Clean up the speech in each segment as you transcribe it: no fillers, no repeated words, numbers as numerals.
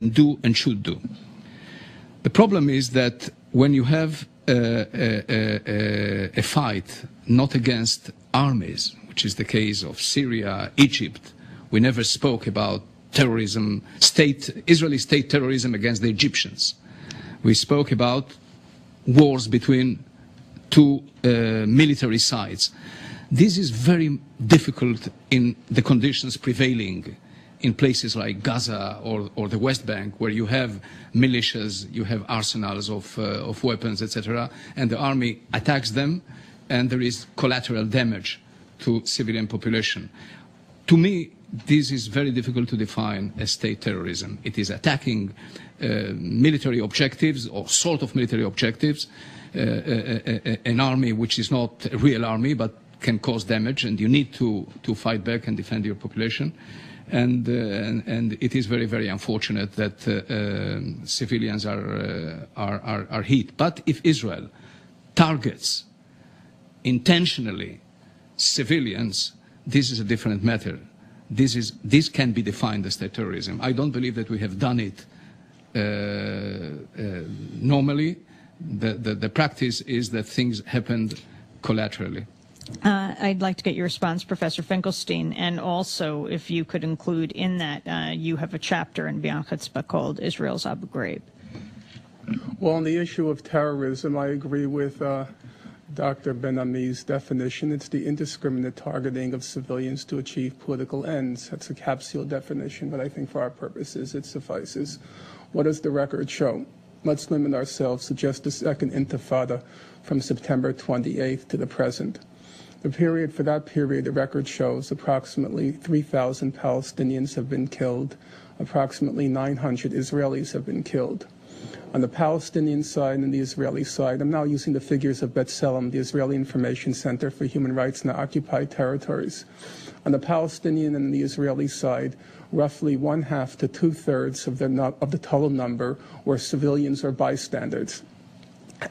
do and should do. The problem is that when you have a fight not against armies, which is the case of Syria, Egypt, we never spoke about terrorism, Israeli state terrorism against the Egyptians. We spoke about wars between two military sides. This is very difficult in the conditions prevailing in places like Gaza or the West Bank, where you have militias, you have arsenals of weapons, etc., and the army attacks them, and there is collateral damage to civilian population. To me, this is very difficult to define as state terrorism. It is attacking military objectives or sort of military objectives, an army which is not a real army but can cause damage, and you need to fight back and defend your population. And it is very, very unfortunate that civilians are hit. But if Israel targets intentionally civilians, this is a different matter. This can be defined as state terrorism. I don't believe that we have done it normally. The practice is that things happened collaterally. I'd like to get your response, Professor Finkelstein, and also if you could include in that, you have a chapter in Beyond Chutzpah called Israel's Abu Ghraib. Well, on the issue of terrorism, I agree with Dr. Ben-Ami's definition. It's the indiscriminate targeting of civilians to achieve political ends. That's a capsule definition, but I think for our purposes it suffices. What does the record show? Let's limit ourselves to just the second intifada from September 28th to the present. The period, for that period, the record shows approximately 3,000 Palestinians have been killed, approximately 900 Israelis have been killed. On the Palestinian side and the Israeli side, I'm now using the figures of B'Tselem, the Israeli Information Center for Human Rights in the Occupied Territories. On the Palestinian and the Israeli side, roughly 1/2 to 2/3 of the total number were civilians or bystanders.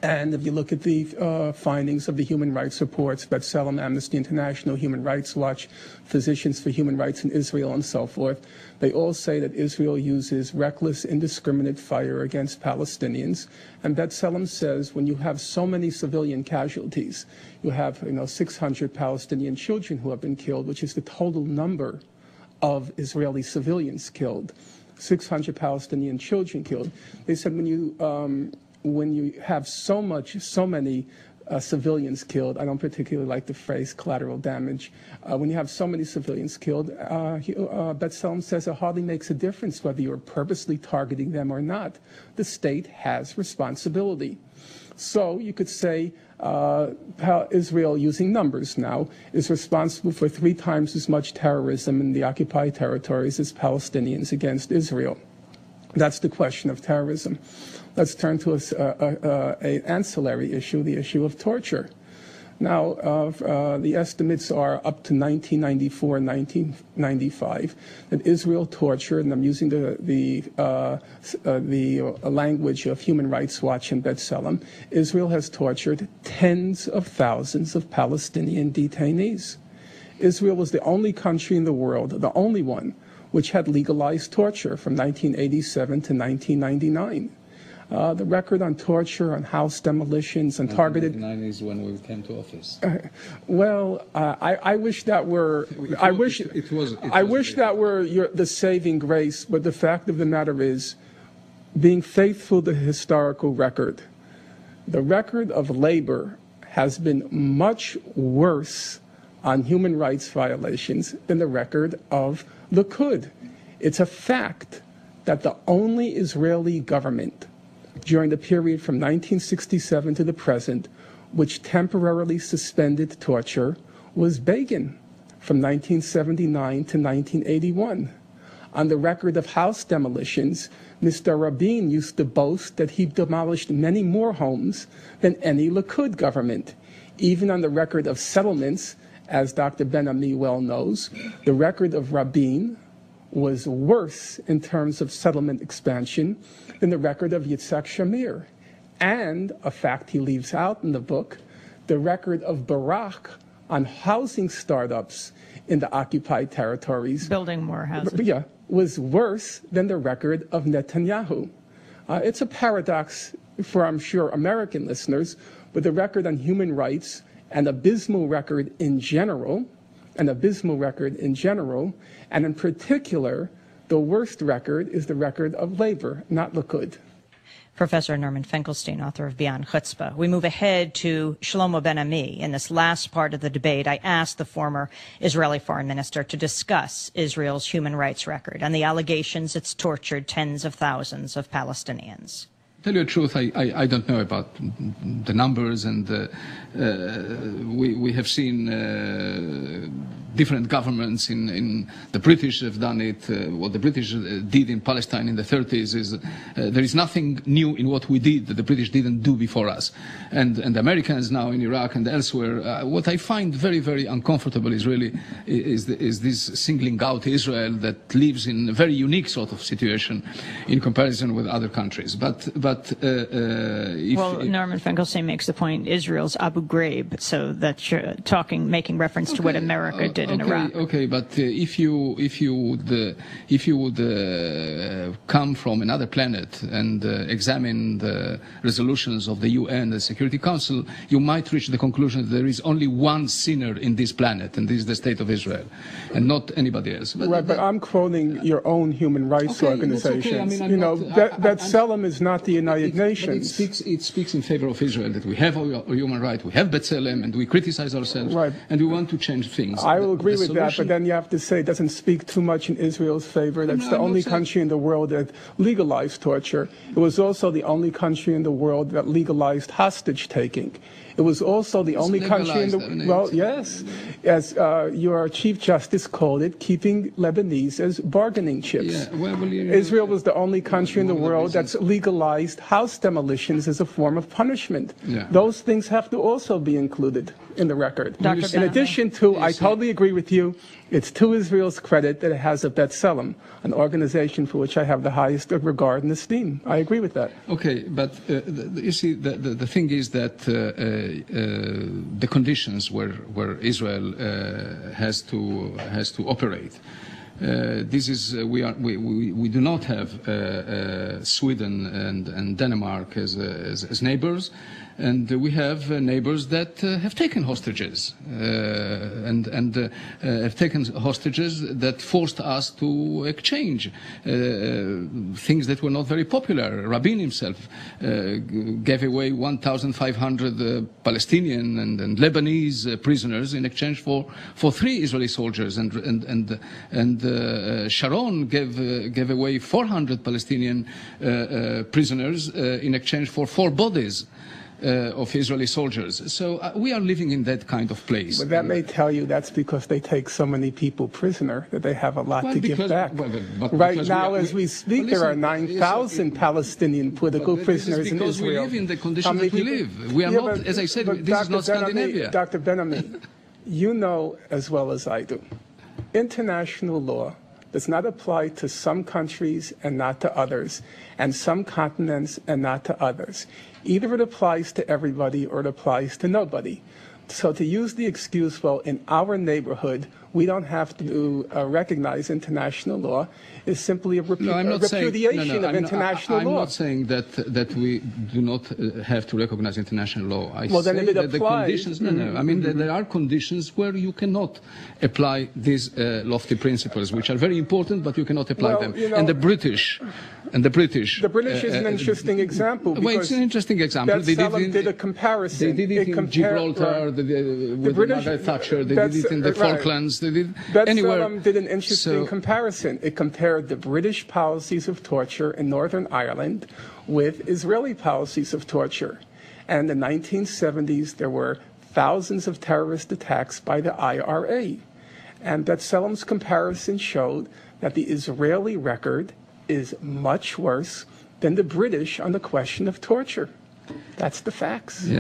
And if you look at the findings of the human rights reports, B'Tselem, Amnesty International, Human Rights Watch, Physicians for Human Rights in Israel, and so forth, they all say that Israel uses reckless, indiscriminate fire against Palestinians. And B'Tselem says when you have so many civilian casualties, you have 600 Palestinian children who have been killed, which is the total number of Israeli civilians killed, 600 Palestinian children killed. They said when you have so many civilians killed, I don't particularly like the phrase collateral damage. When you have so many civilians killed, B'Tselem says it hardly makes a difference whether you're purposely targeting them or not. The state has responsibility. So you could say Israel, using numbers now, is responsible for 3 times as much terrorism in the occupied territories as Palestinians against Israel. That's the question of terrorism. Let's turn to an ancillary issue, the issue of torture. Now, the estimates are up to 1994 and 1995 that Israel tortured, and I'm using the language of Human Rights Watch and B'Tselem, Israel has tortured tens of thousands of Palestinian detainees. Israel was the only country in the world, the only one, which had legalized torture from 1987 to 1999. The record on torture, on house demolitions, and targeted. 1999 is when we came to office. I wish that were. I wish that were the saving grace. But the fact of the matter is, being faithful to the historical record, the record of labor has been much worse on human rights violations than the record of Likud. It's a fact that the only Israeli government during the period from 1967 to the present which temporarily suspended torture was Begin from 1979 to 1981. On the record of house demolitions, Mr. Rabin used to boast that he demolished many more homes than any Likud government. Even on the record of settlements, as Dr. Ben-Ami well knows, the record of Rabin was worse in terms of settlement expansion than the record of Yitzhak Shamir. And, a fact he leaves out in the book, the record of Barak on housing startups in the occupied territories. Building more houses. Yeah, was worse than the record of Netanyahu. It's a paradox for, I'm sure, American listeners, but the record on human rights, an abysmal record in general, and in particular, the worst record is the record of labor, not Likud. Professor Norman Finkelstein, author of Beyond Chutzpah. We move ahead to Shlomo Ben-Ami. In this last part of the debate, I asked the former Israeli foreign minister to discuss Israel's human rights record and the allegations it's tortured tens of thousands of Palestinians. Tell you the truth, I don't know about the numbers, and we have seen different governments in the British have done it. What the British did in Palestine in the 30s is there is nothing new in what we did that the British didn't do before us, and the Americans now in Iraq and elsewhere. What I find very, very uncomfortable is this singling out Israel that lives in a very unique sort of situation in comparison with other countries. But Norman Finkelstein makes the point Israel's Abu Ghraib, so that you're making reference to what America did in Iraq. Okay, but if you would come from another planet and examine the resolutions of the UN, the Security Council, you might reach the conclusion that there is only one sinner in this planet, and this is the State of Israel, and not anybody else. But I'm quoting your own human rights organizations. B'Tselem is not the United Nations. It speaks in favor of Israel that we have a human right, we have B'Tselem, and we criticize ourselves, and we want to change things. I will agree with that, but then you have to say it doesn't speak too much in Israel's favor. That's the only country in the world that legalized torture. It was also the only country in the world that legalized hostage-taking. It was also the only country in the world, yes, as your Chief Justice called it, keeping Lebanese as bargaining chips. Israel was the only country in the world that's legalized house demolitions as a form of punishment. Those things have to also be included in the record. In addition to, I totally agree with you, it's to Israel's credit that it has a B'Tselem, an organization for which I have the highest regard and esteem. I agree with that. Okay, but you see, the thing is that the conditions where Israel has to operate. This is we do not have Sweden and Denmark as neighbors. And we have neighbors that have taken hostages and have taken hostages that forced us to exchange things that were not very popular. Rabin himself gave away 1,500 Palestinian and Lebanese prisoners in exchange for 3 Israeli soldiers, and Sharon gave away 400 Palestinian prisoners in exchange for 4 bodies of Israeli soldiers. So we are living in that kind of place. But that may tell you that's because they take so many people prisoner that they have a lot to give back. Right now, as we speak, there are 9,000 Palestinian political prisoners in Israel. Because we live in the conditions that we live. We are not, as I said, this is not Scandinavia. Dr. Ben-Ami, you know as well as I do, international law does not apply to some countries and not to others, and some continents and not to others. Either it applies to everybody or it applies to nobody. So to use the excuse, well, in our neighborhood, we don't have to recognize international law is simply a repudiation of international law. I'm not saying that we do not have to recognize international law. I well, say then if it that applies, the conditions, I mean, there are conditions where you cannot apply these lofty principles, which are very important, but you cannot apply them. And the British is an interesting example. Well, it's an interesting example. They did a comparison. They did it in Gibraltar, with Margaret Thatcher. They did it in the Falklands. They did anywhere. did an interesting comparison. It compared the British policies of torture in Northern Ireland with Israeli policies of torture. And in the 1970s, there were thousands of terrorist attacks by the IRA. And B'Tselem's comparison showed that the Israeli record is much worse than the British on the question of torture. That's the facts. Yeah.